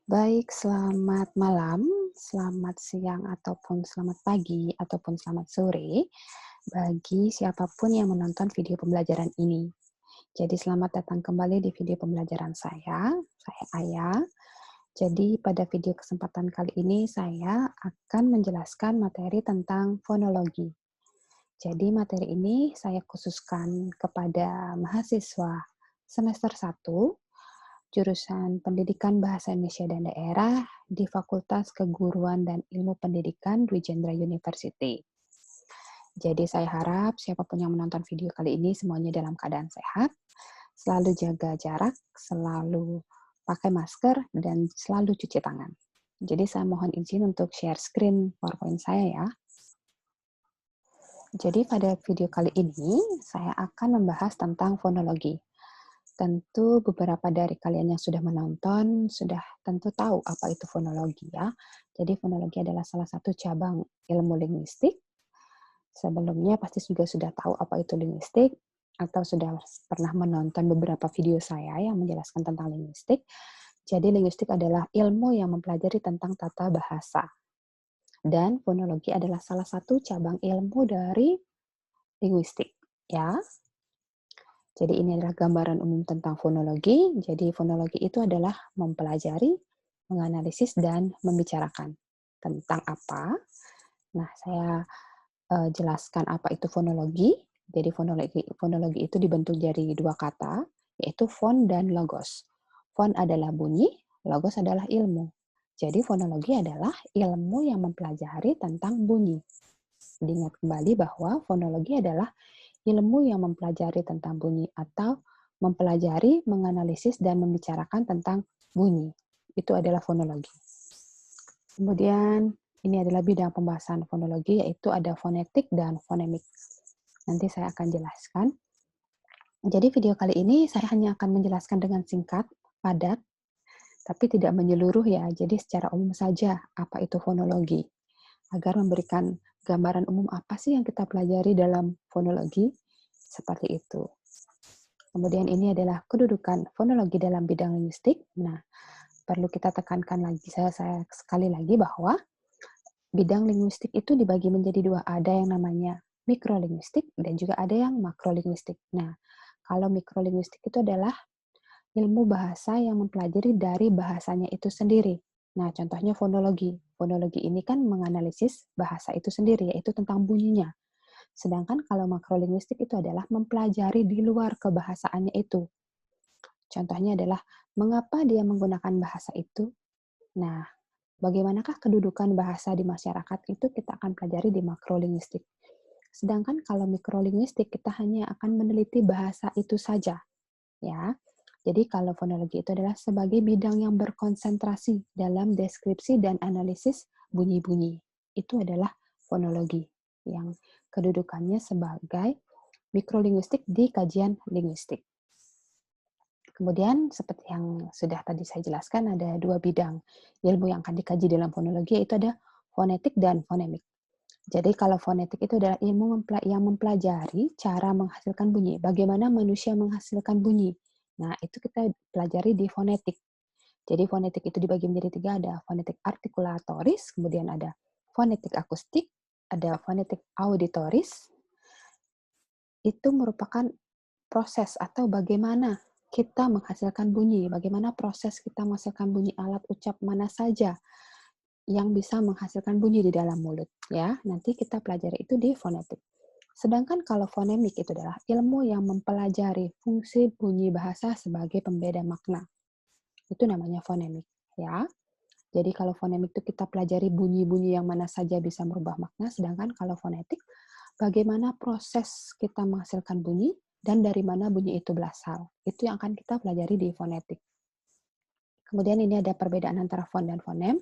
Baik, selamat malam, selamat siang, ataupun selamat pagi, ataupun selamat sore, bagi siapapun yang menonton video pembelajaran ini. Jadi selamat datang kembali di video pembelajaran saya Aya. Jadi pada video kesempatan kali ini saya akan menjelaskan materi tentang fonologi. Jadi materi ini saya khususkan kepada mahasiswa semester 1 jurusan Pendidikan Bahasa Indonesia dan Daerah di Fakultas Keguruan dan Ilmu Pendidikan Dwi Jendra University. Jadi saya harap siapapun yang menonton video kali ini semuanya dalam keadaan sehat, selalu jaga jarak, selalu pakai masker, dan selalu cuci tangan. Jadi saya mohon izin untuk share screen PowerPoint saya ya. Jadi pada video kali ini saya akan membahas tentang fonologi. Tentu beberapa dari kalian yang sudah menonton sudah tentu tahu apa itu fonologi ya. Jadi fonologi adalah salah satu cabang ilmu linguistik. Sebelumnya pasti juga sudah tahu apa itu linguistik atau sudah pernah menonton beberapa video saya yang menjelaskan tentang linguistik. Jadi linguistik adalah ilmu yang mempelajari tentang tata bahasa. Dan fonologi adalah salah satu cabang ilmu dari linguistik ya. Jadi ini adalah gambaran umum tentang fonologi. Jadi fonologi itu adalah mempelajari, menganalisis, dan membicarakan. Tentang apa? Nah, saya jelaskan apa itu fonologi. Jadi fonologi itu dibentuk dari dua kata, yaitu fon dan logos. Fon adalah bunyi, logos adalah ilmu. Jadi fonologi adalah ilmu yang mempelajari tentang bunyi. Diingat kembali bahwa fonologi adalah ilmu yang mempelajari tentang bunyi atau mempelajari, menganalisis, dan membicarakan tentang bunyi. Itu adalah fonologi. Kemudian ini adalah bidang pembahasan fonologi, yaitu ada fonetik dan fonemik. Nanti saya akan jelaskan. Jadi video kali ini saya hanya akan menjelaskan dengan singkat, padat, tapi tidak menyeluruh ya. Jadi secara umum saja apa itu fonologi. Agar memberikan gambaran umum apa sih yang kita pelajari dalam fonologi, seperti itu. Kemudian ini adalah kedudukan fonologi dalam bidang linguistik. Nah, perlu kita tekankan lagi, saya sekali lagi bahwa bidang linguistik itu dibagi menjadi dua. Ada yang namanya mikrolinguistik dan juga ada yang makrolinguistik. Nah, kalau mikrolinguistik itu adalah ilmu bahasa yang mempelajari dari bahasanya itu sendiri. Nah, contohnya fonologi. Fonologi ini kan menganalisis bahasa itu sendiri, yaitu tentang bunyinya. Sedangkan kalau makrolinguistik itu adalah mempelajari di luar kebahasaannya itu. Contohnya adalah mengapa dia menggunakan bahasa itu. Nah, bagaimanakah kedudukan bahasa di masyarakat itu kita akan pelajari di makrolinguistik. Sedangkan kalau mikrolinguistik kita hanya akan meneliti bahasa itu saja, ya. Jadi kalau fonologi itu adalah sebagai bidang yang berkonsentrasi dalam deskripsi dan analisis bunyi-bunyi. Itu adalah fonologi yang kedudukannya sebagai mikrolinguistik di kajian linguistik. Kemudian seperti yang sudah tadi saya jelaskan ada dua bidang ilmu yang akan dikaji dalam fonologi, yaitu ada fonetik dan fonemik. Jadi kalau fonetik itu adalah ilmu yang mempelajari cara menghasilkan bunyi, bagaimana manusia menghasilkan bunyi. Nah, itu kita pelajari di fonetik. Jadi fonetik itu dibagi menjadi tiga, ada fonetik artikulatoris, kemudian ada fonetik akustik, ada fonetik auditoris. Itu merupakan proses atau bagaimana kita menghasilkan bunyi, bagaimana proses kita menghasilkan bunyi, alat ucap mana saja yang bisa menghasilkan bunyi di dalam mulut, ya. Nanti kita pelajari itu di fonetik. Sedangkan kalau fonemik itu adalah ilmu yang mempelajari fungsi bunyi bahasa sebagai pembeda makna. Itu namanya fonemik, ya. Jadi kalau fonemik itu kita pelajari bunyi-bunyi yang mana saja bisa merubah makna, sedangkan kalau fonetik, bagaimana proses kita menghasilkan bunyi dan dari mana bunyi itu berasal. Itu yang akan kita pelajari di fonetik. Kemudian ini ada perbedaan antara fon dan fonem.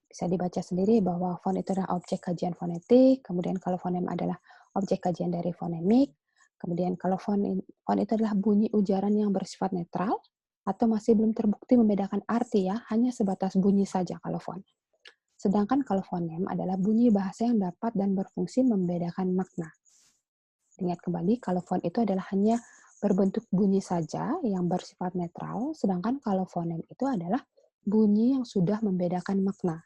Bisa dibaca sendiri bahwa fon itu adalah objek kajian fonetik, kemudian kalau fonem adalah objek kajian dari fonemik, kemudian kalau fon itu adalah bunyi ujaran yang bersifat netral, atau masih belum terbukti membedakan arti ya, hanya sebatas bunyi saja kalau fon. Sedangkan kalau fonem adalah bunyi bahasa yang dapat dan berfungsi membedakan makna. Ingat kembali, kalau fon itu adalah hanya berbentuk bunyi saja yang bersifat netral, sedangkan kalau fonem itu adalah bunyi yang sudah membedakan makna,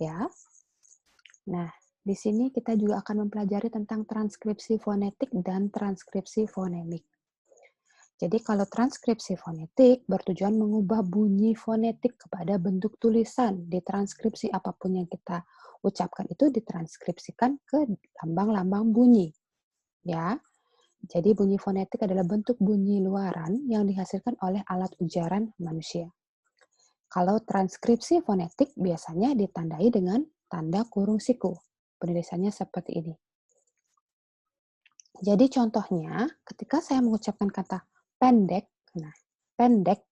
ya. Nah, di sini kita juga akan mempelajari tentang transkripsi fonetik dan transkripsi fonemik. Jadi kalau transkripsi fonetik bertujuan mengubah bunyi fonetik kepada bentuk tulisan. Di transkripsi apapun yang kita ucapkan itu ditranskripsikan ke lambang-lambang bunyi. Ya, jadi bunyi fonetik adalah bentuk bunyi luaran yang dihasilkan oleh alat ujaran manusia. Kalau transkripsi fonetik biasanya ditandai dengan tanda kurung siku. Penulisannya seperti ini. Jadi contohnya, ketika saya mengucapkan kata pendek, nah, pendek,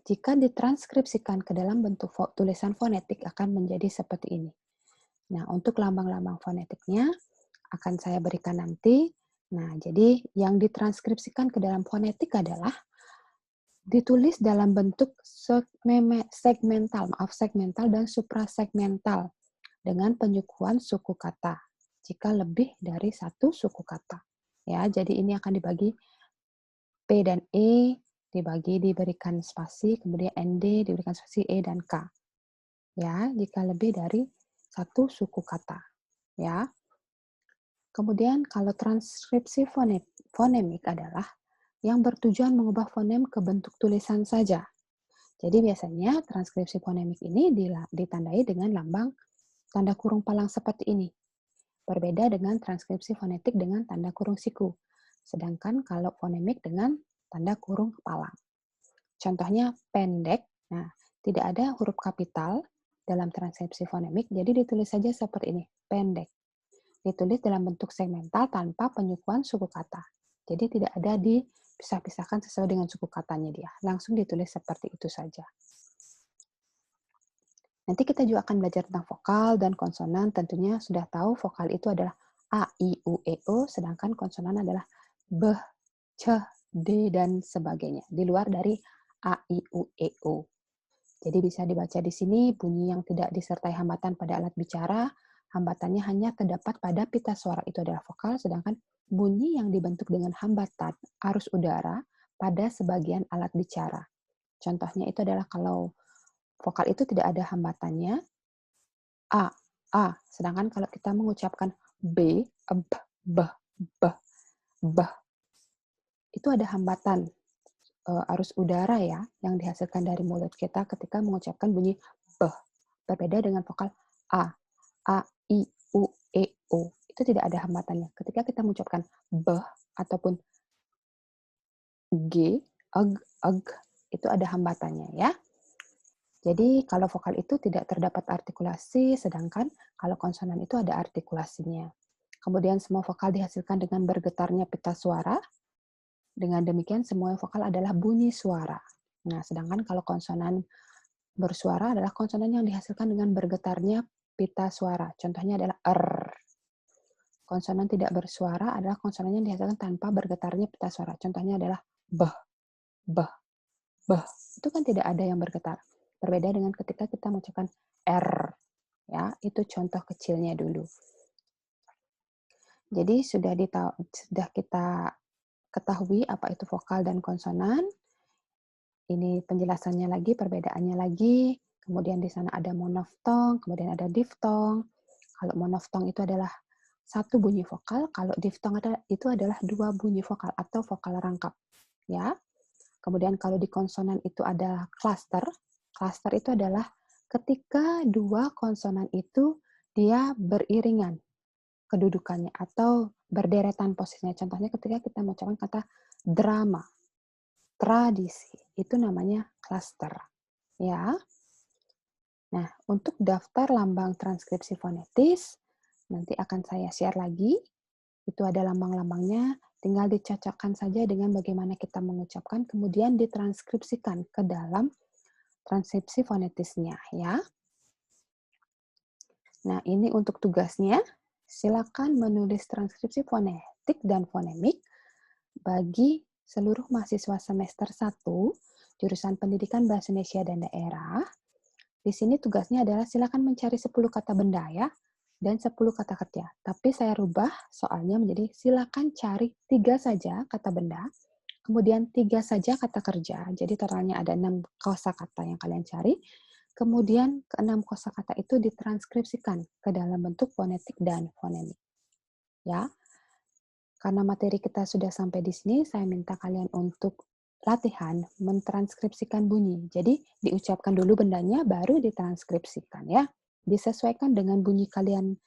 jika ditranskripsikan ke dalam bentuk tulisan fonetik akan menjadi seperti ini. Nah, untuk lambang-lambang fonetiknya akan saya berikan nanti. Nah, jadi yang ditranskripsikan ke dalam fonetik adalah ditulis dalam bentuk segmental dan suprasegmental dengan penyukuan suku kata jika lebih dari satu suku kata. Ya, jadi ini akan dibagi P dan E diberikan spasi, kemudian ND diberikan spasi E dan K. Ya, jika lebih dari satu suku kata. Ya. Kemudian kalau transkripsi fonemik adalah yang bertujuan mengubah fonem ke bentuk tulisan saja. Jadi biasanya transkripsi fonemik ini ditandai dengan lambang tanda kurung palang seperti ini. Berbeda dengan transkripsi fonetik dengan tanda kurung siku. Sedangkan kalau fonemik dengan tanda kurung palang. Contohnya pendek, nah tidak ada huruf kapital dalam transkripsi fonemik, jadi ditulis saja seperti ini, pendek. Ditulis dalam bentuk segmental tanpa penyukuan suku kata. Jadi tidak ada dipisah-pisahkan sesuai dengan suku katanya dia. Langsung ditulis seperti itu saja. Nanti kita juga akan belajar tentang vokal dan konsonan. Tentunya sudah tahu vokal itu adalah A, I, U, E, O, sedangkan konsonan adalah B, C, D, dan sebagainya. Di luar dari A, I, U, E, O. Jadi bisa dibaca di sini bunyi yang tidak disertai hambatan pada alat bicara, hambatannya hanya terdapat pada pita suara, itu adalah vokal, sedangkan bunyi yang dibentuk dengan hambatan arus udara pada sebagian alat bicara. Contohnya itu adalah kalau vokal itu tidak ada hambatannya, A, sedangkan kalau kita mengucapkan B, B, B, itu ada hambatan arus udara ya yang dihasilkan dari mulut kita ketika mengucapkan bunyi B. Berbeda dengan vokal A, I, U, E, O. Itu tidak ada hambatannya. Ketika kita mengucapkan B ataupun G, ag, itu ada hambatannya ya. Jadi kalau vokal itu tidak terdapat artikulasi, sedangkan kalau konsonan itu ada artikulasinya. Kemudian semua vokal dihasilkan dengan bergetarnya pita suara. Dengan demikian semua vokal adalah bunyi suara. Nah, sedangkan kalau konsonan bersuara adalah konsonan yang dihasilkan dengan bergetarnya pita suara. Contohnya adalah R. Konsonan tidak bersuara adalah konsonan yang dihasilkan tanpa bergetarnya pita suara. Contohnya adalah B, B, B. Itu kan tidak ada yang bergetar. Berbeda dengan ketika kita mengucapkan R. Ya, itu contoh kecilnya dulu. Jadi sudah kita ketahui apa itu vokal dan konsonan. Ini penjelasannya lagi, perbedaannya lagi. Kemudian di sana ada monoftong, kemudian ada diftong. Kalau monoftong itu adalah satu bunyi vokal, kalau diftong itu adalah dua bunyi vokal atau vokal rangkap. Ya. Kemudian kalau di konsonan itu ada cluster. Cluster itu adalah ketika dua konsonan itu dia beriringan kedudukannya atau berderetan posisinya. Contohnya ketika kita mengucapkan kata drama, tradisi, itu namanya cluster. Ya. Nah, untuk daftar lambang transkripsi fonetis, nanti akan saya share lagi. Itu ada lambang-lambangnya, tinggal dicocokkan saja dengan bagaimana kita mengucapkan, kemudian ditranskripsikan ke dalam transkripsi fonetisnya. Ya. Nah, ini untuk tugasnya. Silakan menulis transkripsi fonetik dan fonemik bagi seluruh mahasiswa semester 1, jurusan Pendidikan Bahasa Indonesia dan Daerah. Di sini tugasnya adalah silakan mencari 10 kata benda ya, dan 10 kata kerja. Tapi saya rubah soalnya menjadi silakan cari 3 saja kata benda, Kemudian 3 saja kata kerja, jadi totalnya ada 6 kosakata yang kalian cari. Kemudian ke-6 kosakata itu ditranskripsikan ke dalam bentuk fonetik dan fonemik, ya. Karena materi kita sudah sampai di sini, saya minta kalian untuk latihan mentranskripsikan bunyi. Jadi diucapkan dulu bendanya, baru ditranskripsikan ya. Disesuaikan dengan bunyi kalian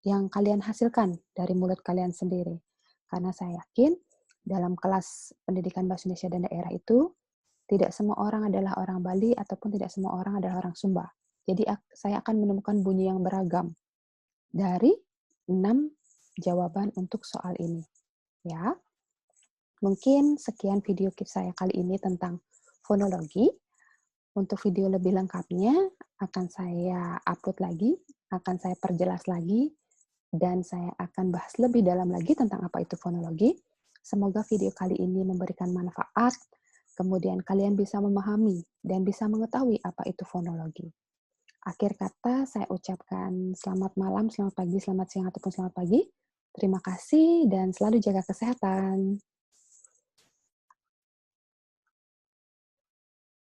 yang kalian hasilkan dari mulut kalian sendiri. Karena saya yakin dalam kelas pendidikan bahasa Indonesia dan daerah itu tidak semua orang adalah orang Bali ataupun tidak semua orang adalah orang Sumba. Jadi saya akan menemukan bunyi yang beragam dari 6 jawaban untuk soal ini. Ya, mungkin sekian video tips saya kali ini tentang fonologi. Untuk video lebih lengkapnya akan saya upload lagi, akan saya perjelas lagi, dan saya akan bahas lebih dalam lagi tentang apa itu fonologi. Semoga video kali ini memberikan manfaat, kemudian kalian bisa memahami dan bisa mengetahui apa itu fonologi. Akhir kata saya ucapkan selamat malam, selamat pagi, selamat siang, ataupun selamat pagi. Terima kasih dan selalu jaga kesehatan.